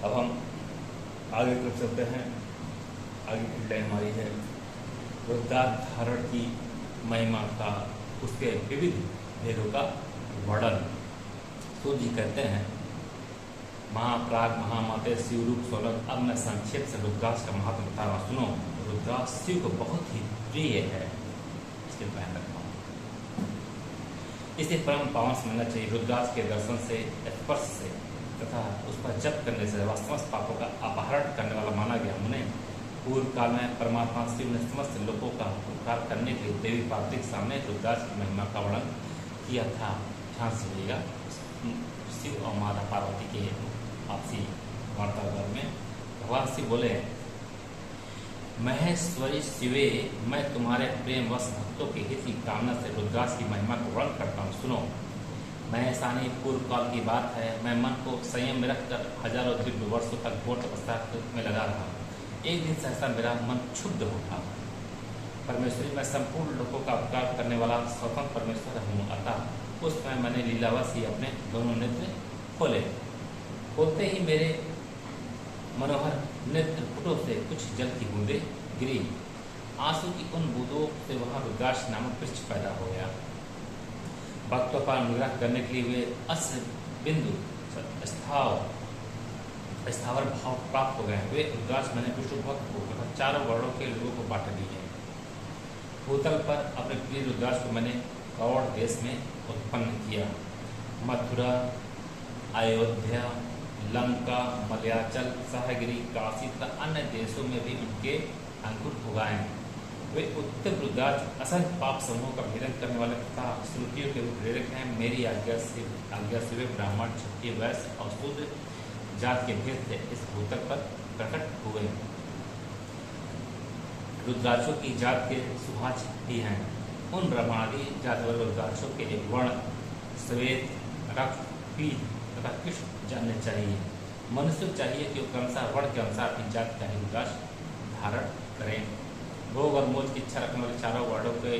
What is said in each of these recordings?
अब हम आगे की तरफ चलते हैं। आगे की लाइन हमारी है रुद्राक्ष धारण की महिमा का, उसके विविध भेदों का वर्णन। सूर्य जी कहते हैं, महाप्राग महामाते शिवरूप सोलर। अब मैं संक्षेप से रुद्राक्ष का महत्व बता रहा हूँ, सुनो। रुद्राक्ष शिव को बहुत ही प्रिय है, इसके पहन रखा हूँ। इसे परम पावन समझना चाहिए। रुद्राक्ष के दर्शन से, स्पर्श से तथा उस पर जप करने से समस्त पापों का अपहरण करने वाला माना गया। उन्हें पूर्व काल में परमात्मा शिव ने समस्त लोगों का उपकार करने के लिए देवी पार्वती के सामने रुद्राक्ष की महिमा का वर्णन किया था। ध्यान से सुनिएगा। शिव और माता पार्वती के आपसी वार्तालाप में भगवान शिव बोले, महेश्वरी शिवे, मैं तुम्हारे प्रेम वश भक्तों के हित की कामना से रुद्राक्ष की महिमा को वर्णन करता हूँ, सुनो। महेशानी पूर्व काल की बात है। मैं मन को संयम में रखकर हजारों दिव्य वर्षों तक घोर तपस्या में लगा रहा। एक दिन सहसा मेरा मन क्षुब्ध उठा। परमेश्वरी, मैं संपूर्ण लोगों का उपकार करने वाला स्वतंत्र परमेश्वर हूँ। अतः उस समय मैंने लीलावश ही अपने दोनों नेत्र खोले। खोलते ही मेरे मनोहर नेत्र पुटों से कुछ जल की बूंदें गिरी। आंसू की उन बूंदों से वहां रुद्राक्ष नामक वृक्ष पैदा हो गया। भक्तों पर अनुग्रह करने के लिए वे अश्र बिंदु स्थावर भाव प्राप्त हो गए। वे रुद्राक्ष मैंने विष्णु भक्त को तथा चारों वर्णों के लोगों को बांट दिए। भूतल पर अपने प्रिय रुद्राक्ष को मैंने कौड़ देश में उत्पन्न किया। मथुरा, अयोध्या, लंका, मलयाचल, सहगिरी, काशी तथा अन्य देशों में भी उनके अंकुर उगाए। वे उत्तर रुद्राक्ष असंख्य पाप समूहों का भेदन करने वाले तथा श्रुतियों के प्रेरक हैं। मेरी आज्ञा से वे ब्राह्मण, क्षत्रिय, वैश्य और शूद्र जात के भेद से इस भूतल पर प्रकट हुए। रुद्राक्षों की जात के सुभाष भी हैं। उन ब्रह्मादि जात वाले रुद्राक्षों के एक वर्ण श्वेत, रक्त, पीत तथा कृष्ण जानने चाहिए। मनुष्य चाहिए कि क्रमशः वर्ण के अनुसार अपनी जात का ही रुद्राक्ष धारण करें। भोग और मोज की इच्छा रखने वाले चारों वर्णों के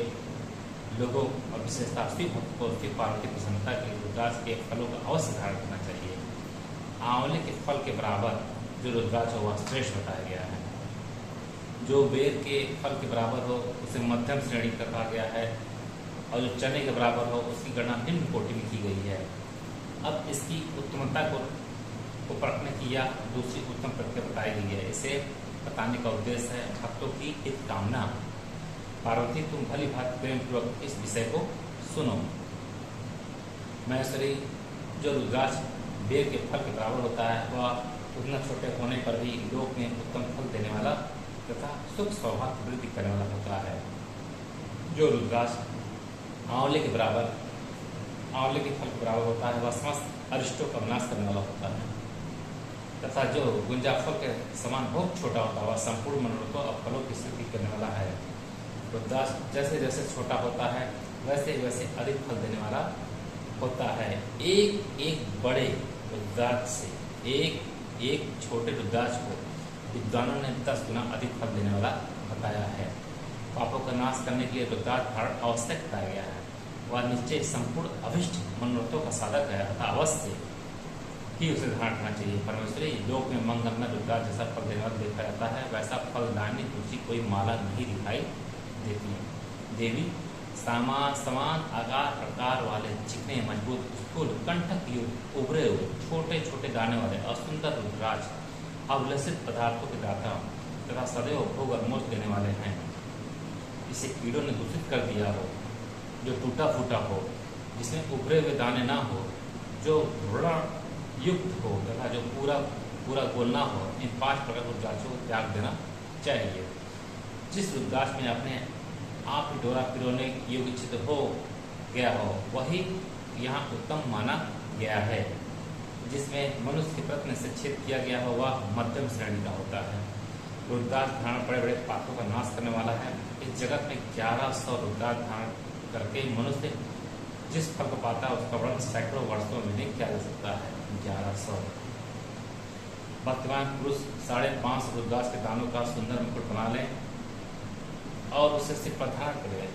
लोगों और विशेषता शिव भक्त को शिव पार्वती प्रसन्नता के लिए रुद्राक्ष के फलों का अवश्य धारण करना चाहिए। आंवले के फल के बराबर जो रुद्राक्ष हो वह श्रेष्ठ बताया गया है। जो बेर के फल के बराबर हो उसे मध्यम श्रेणी का कहा गया है, और जो चने के बराबर हो उसकी गणना निम्न कोटि में की गई है। अब इसकी उत्तमता को परखने की या दूसरी उत्तम प्रक्रिया बताई गई है। इसे बताने का उद्देश्य है भक्तों की हित कामना। पार्वती, तुम भली भांति प्रेम पूर्वक इस विषय को सुनो। महेश्वरी, जो रुद्राक्ष बेर के फल के बराबर होता है वह उतना छोटे होने पर भी लोक में उत्तम फल देने वाला तथा सुख सौभाग्य वृद्धि करने वाला होता है। जो रुद्राक्ष आंवले के फल के बराबर होता है वह समस्त अरिष्टों का विनाश करने वाला होता है, तथा जो गुंजा फल के समान बहुत छोटा होता है वह संपूर्ण मनोरथों और फलों की सिद्धि करने वाला है। रुद्राक्ष जैसे जैसे छोटा होता है वैसे वैसे अधिक फल देने वाला होता है। एक एक बड़े रुद्राक्ष से एक छोटे रुद्राक्ष को विद्वानों ने 10 गुना अधिक फल देने वाला बताया है। पापों का नाश करने के लिए रुद्राक्ष धारण आवश्यक बताया गया है। वह निश्चय संपूर्ण अभिष्ट मनोरथों का साधक है, अतः अवश्य ही उसे धारण करना चाहिए। परमेश्वरी, लोक में मंगल में रुद्राक्ष जैसा फल देने वाला देखा जाता है वैसा फलदायनी दूसरी कोई माला नहीं दिखाई देती। देवी, समान आकार प्रकार वाले चिकने मजबूत स्थूल कंठक युक्त उभरे हुए छोटे छोटे दाने वाले और सुंदर रुद्राक्ष अवलसित पदार्थों के दाता तथा सदैव भोग और मोक्ष देने वाले हैं। इसे कीड़ों ने दूषित कर दिया हो, जो टूटा फूटा हो, जिसमें उभरे हुए दाने ना हो, जो व्रण युक्त हो तथा जो पूरा गोल ना हो, इन 5 प्रकार के रुद्राक्षों को त्याग देना चाहिए। जिस रुद्राक्ष में अपने आप ही डोरा पिरोने योग्य चित्त हो गया हो वही यहाँ उत्तम माना गया है। जिसमें मनुष्य के प्रयत्न से छेद किया गया हो वह मध्यम श्रेणी का होता है। रुद्राक्ष धारण बड़े बड़े पापों का नाश करने वाला है। इस जगत में 1100 रुद्राक्ष धारण करके मनुष्य जिस फल को पाता है उसका वर्णन सैकड़ों वर्षों में नहीं किया जा सकता है। 1100 भक्तिमान पुरुष 5.5 रुद्राक्ष के दानों का सुंदर मुकुट बना लें और उसे सिर पर धारण करें।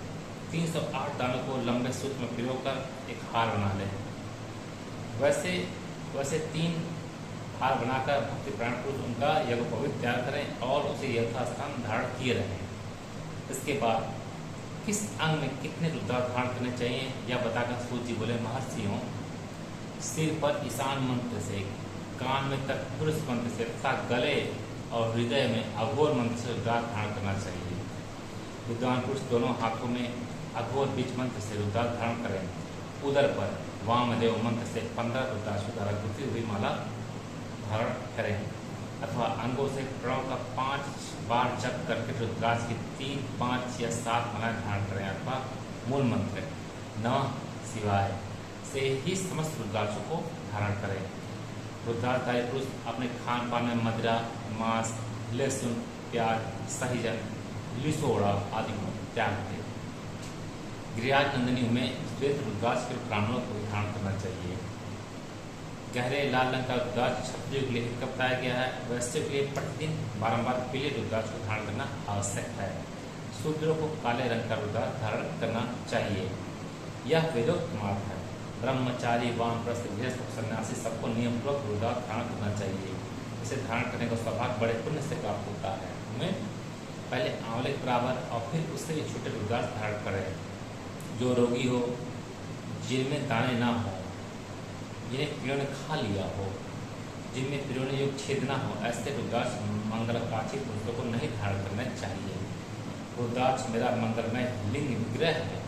308 दानों को लंबे सूत्र में पिरोकर एक हार बना लें। वैसे 3 हार बनाकर भक्ति प्राण पुरुष उनका यज्ञोपवीत तैयार करें और उसे यथास्थान धारण किए रहें। इसके बाद किस अंग में कितने रुद्राक्ष धारण करने चाहिए यह बताकर सूत जी बोले, महर्षियों, सिर पर ईशान मंत्र से, कान में तत्पुरुष मंत्र से तथा गले और हृदय में अघोर मंत्र से रुद्राक्ष धारण करना चाहिए। विद्वान पुरुष दोनों हाथों में अघोर बीज मंत्र से रुद्राक्ष धारण करें। उदर पर वामदेव मंत्र से 15 रुद्राक्षों द्वारा गुथी हुई माला धारण करें अथवा अंगों से प्रणव का 5 बार जप करके रुद्राक्ष की 3, 5 या 7 मालाएं धारण करें अथवा मूल मंत्र नमः शिवाय से ही समस्त रुद्राक्षों को धारण करें। रुद्राक्षधारी पुरुष अपने खान पान में मदिरा, मांस, लहसुन, प्याज, सहीजन, लिसोड़ा आदि को त्याग दें। गिरिराज नंदिनी में श्वेत रुद्राक्ष के ब्राह्मणों को धारण करना चाहिए। गहरे लाल रंग का रुद्राक्ष क्षत्रियों के लिए हित बताया गया है। वैश्यों के लिए प्रतिदिन बारंबार पीले रुद्राक्ष को धारण करना आवश्यक है। शूद्रों को काले रंग का रुद्राक्ष धारण करना चाहिए। यह वेदोक्त मार्ग है। ब्रह्मचारी, वानप्रस्थ, गृहस्थ, सन्यासी सबको नियमपूर्वक रुद्राक्ष धारण करना चाहिए। इसे धारण करने का सौभाग्य बड़े पुण्य से प्राप्त होता है। उनमें पहले आंवले के बराबर और फिर उससे भी छोटे रुद्राक्ष धारण करें। जो रोगी हो, जिनमें दाने ना हो, जिन्हें पीड़ों ने खा लिया हो, जिनमें पीड़ों ने योग छेद ना हो, ऐसे रुद्राक्ष मंगलकाची पुरुषों को नहीं धारण करना चाहिए। रुद्राक्ष मेरा मंगलमय लिंग विग्रह है।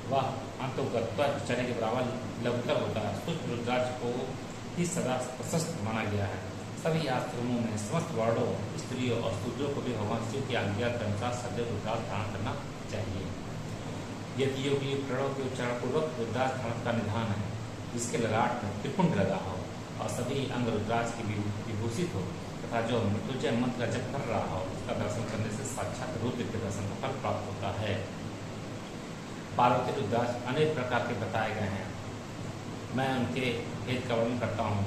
वह अंतोगत्वा चने के बराबर लघुतर होता है। सूक्ष्म रुद्राक्ष को ही सदा प्रशस्त माना गया है। सभी आश्रमों में समस्त वर्णों, स्त्रियों और शूद्रों को भी भगवान शिव की आज्ञा के अनुसार सदैव रुद्राक्ष धारण करना चाहिए। यतियों के लिए प्रणव के उच्चारण पूर्वक रुद्राक्ष धारण का निधान है, जिसके ललाट में त्रिपुंड लगा हो और सभी अंग रुद्राक्ष की विभूषित हो तथा जो मृत्युंजय मंत्र का जप कर रहा हो, उसका दर्शन करने से साक्षात रुद्र के दर्शन का फल प्राप्त होता है। पार्वती रुद्राक्ष अनेक प्रकार के बताए गए हैं। मैं उनके भेद का वर्णन करता हूँ।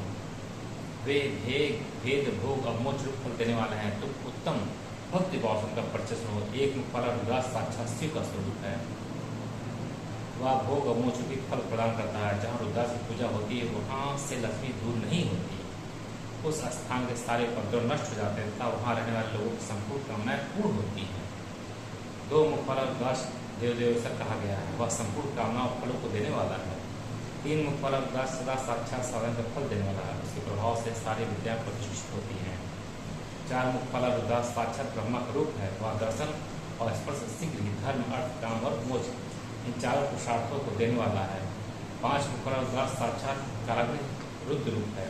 वे भेद, भोग और मोक्ष रूप फल देने वाले हैं। तो उत्तम भक्ति भाव उनका परिचय हो। एक मुख वाला रुद्राक्ष साक्षात शिव का स्वरूप है। वह भोग और मोक्ष की फल प्रदान करता है। जहाँ रुद्राक्ष की पूजा होती है वहाँ से लक्ष्मी दूर नहीं होती। उस स्थान के सारे उपद्रव नष्ट हो जाते हैं तथा वहाँ रहने वाले लोगों की संपूर्ण कामनाएं पूर्ण होती हैं। 2 मुख वाला रुद्राक्ष देवदेवेश्वर कहा गया है। वह संपूर्ण कामनाओं फलों को देने वाला है। 3 मुख वाला रुद्राक्ष सदा साक्षात साधन का फल देने वाला है। उसके प्रभाव से सारी विद्या प्रतिष्ठित होती है। 4 मुख वाला रुद्राक्ष साक्षात ब्रह्मा का रूप है। वह दर्शन और स्पर्श शीघ्र ही धर्म, अर्थ, काम और मोक्ष इन चारों पुरुषार्थों को देने वाला है। 5 मुख वाला रुद्राक्ष साक्षात कारागृह रुद्र रूप है।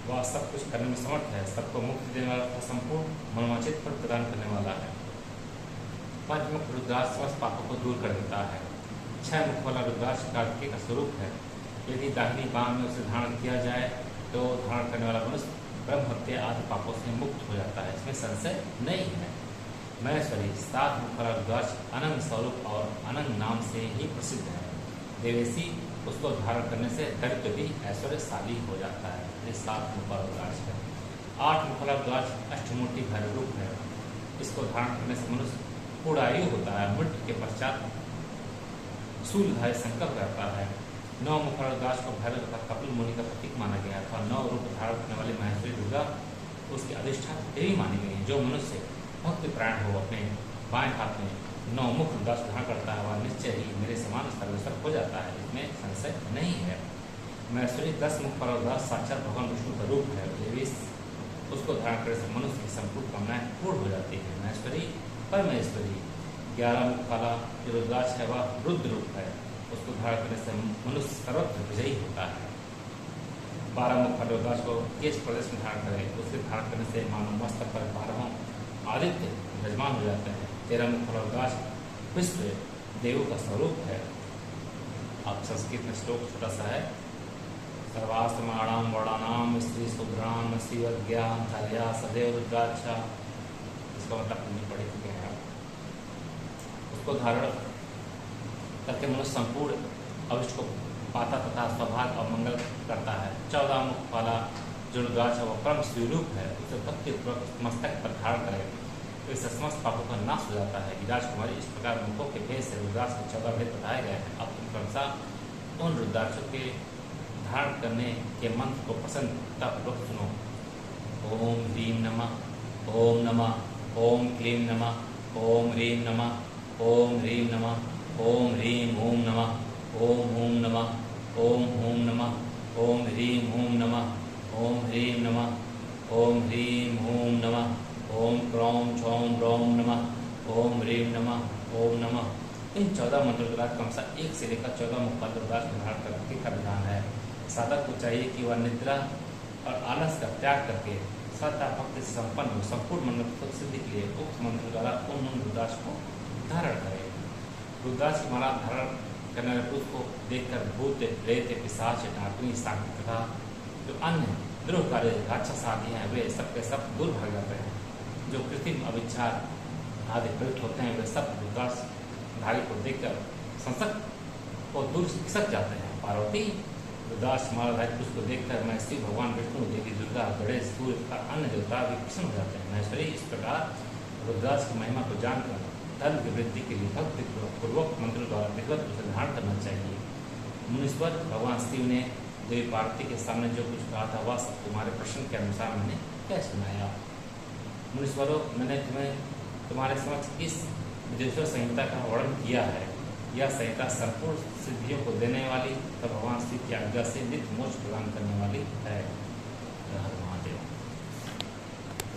वह सब कुछ करने में समर्थ है। सबको मुक्ति देने वाला तथा संपूर्ण मनोवांछित फल प्रदान करने वाला है। 5 मुख रुद्राक्ष समस्त पापों को दूर कर देता है। 6 मुख वाला रुद्राक्ष कार्तिकेय का स्वरूप है। यदि दाहिनी बांह में उसे धारण किया जाए तो धारण करने वाला मनुष्य ब्रह्म हत्या आदि पापों से मुक्त हो जाता है। इसमें संशय नहीं है। महेश्वरी 7 मुख वाला रुद्राक्ष अनंग स्वरूप और अनंग नाम से ही प्रसिद्ध है। देवेशी उसको धारण करने से दरिद्र भी ऐश्वर्यशाली हो जाता है। ये 7 मुख वाला रुद्राक्ष है। 8 मुख वाला रुद्राक्ष अष्टमूर्ति भैरव रूप है। इसको धारण करने से मनुष्य पूर्णायु होता है। मृत्यु के पश्चात शूलधारी संकल्प रहता है। 9 मुख वाला रुद्राक्ष को भैरव तथा कपिल मुनि का प्रतीक माना गया था। 9 रूप धारण करने वाली महेश्वरी दुर्गा उसकी अधिष्ठान देवी मानी गई है। जो मनुष्य भक्ति प्राण हो अपने बाएं हाथ में 9 मुख रुद्राक्ष धारण करता है वह निश्चय ही मेरे समान सर्वेश्वर हो जाता है। इसमें संशय नहीं है। महेश्वरी 10 मुख वाला रुद्राक्ष साक्षात भगवान विष्णु का रूप है। देवी उसको धारण करने से मनुष्य की संपूर्ण कामनाएं पूर्ण हो जाती है। महेश्वरी परमेश्वरी 11 मुख वाला जो रुद्राक्ष है वह रुद्र रूप है। उसको धारण करने से मनुष्य सर्वत्र विजयी होता है। 12 मुख वाले रुद्राक्ष को केश प्रदेश में धारण करें। उसके धारण करने से मानव मस्तक पर 12 आदित्य विराजमान हो जाते हैं। 13 मुख वाला रुद्राक्ष विश्व देवों का स्वरूप है। अब संस्कृत में श्लोक छोटा सा है। सर्वास्तमाणाम वर्णानाम स्त्री शूद्राम शिवज्ञान धार्या सदैव रुद्राक्ष। इसका मतलब नहीं पढ़े चुके हैं। उसको धारण करके मनुष्य संपूर्ण अविष्ट को पाता तथा सौभाग्य और मंगल करता है। 14 मुख वाला जो रुद्राक्ष है वह परम स्वरूप है। उसे भक्ति पूर्वक मस्तक पर धारण करें तो इससे समस्त पापों का नाश हो जाता है। राजकुमारी इस प्रकार मुखों के भेद से रुद्राक्ष के 14 भेद बताए गए हैं। अब तुम क्रमशः उन रुद्राक्षों के धारण करने के मंत्र को प्रसन्नतापूर्वक सुनो। ओम ह्रीं नमः, ओम नमः, ओम क्लीं नमः, ओम ह्रीं नमः, ओम ह्रीं नमः, ओम ह्रीं ॐ नमः, ओम ॐ नमः, ओम ॐ नमः, ओम ह्रीं ॐ नमः, ओम ह्रीं नमः, ओम ह्रीं ॐ नमः, ओम क्रौं छौं रौं नमः, ओम ह्रीं नमः, ओम नमः। इन 14 मंत्रों के बाद क्रमशः 1 से लेकर 14 मुखपाल रुद्राक्ष धारण करने का विधान है। साधक को चाहिए कि वह निद्रा और आलस का त्याग करके श्रद्धा भक्ति से संपन्न हो संपूर्ण मंत्र सिद्धि के लिए उक्त मंत्र द्वारा उन रुद्राक्ष को धारण करे। रुद्राक्ष की माला धारण करने वाले पुरुष को देखकर भूत, प्रेत, पिशाच, डाकुनी, साकिनी तथा जो अन्य द्रोहकारी राक्षस आदि हैं वे सबके सब दूर भाग जाते हैं। जो कृत्रिम अविचार आदि प्रयुक्त होते हैं वे सब रुद्राक्ष धारी को देखकर संसक्त को दूर खिसक जाते हैं। पार्वती रुद्राक्ष मालाधारी पुरुष को देखकर मैं शिव भगवान, विष्णु, देवी दुर्गा, गणेश, सूर्य तथा अन्य देवता भी प्रसन्न हो जाते हैं। महेश्वरी इस प्रकार रुद्राक्ष की महिमा को जानकर धर्म की वृद्धि के लिए भक्ति पूर्वक मंत्र द्वारा विधिवत उसे धारण करना चाहिए। मुनीश्वर भगवान शिव ने देवी पार्वती के सामने जो कुछ कहा था वह सब तुम्हारे प्रश्न के अनुसार मैंने क्या सुनाया। मुनीश्वरों, मैंने तुम्हारे समक्ष इस विदेश्वर संहिता का वर्णन किया है। यह संहिता संपूर्ण सिद्धियों को देने वाली तथा भगवान शिव की आज्ञा से नित्य मोक्ष प्रदान करने वाली है। हर महादेव।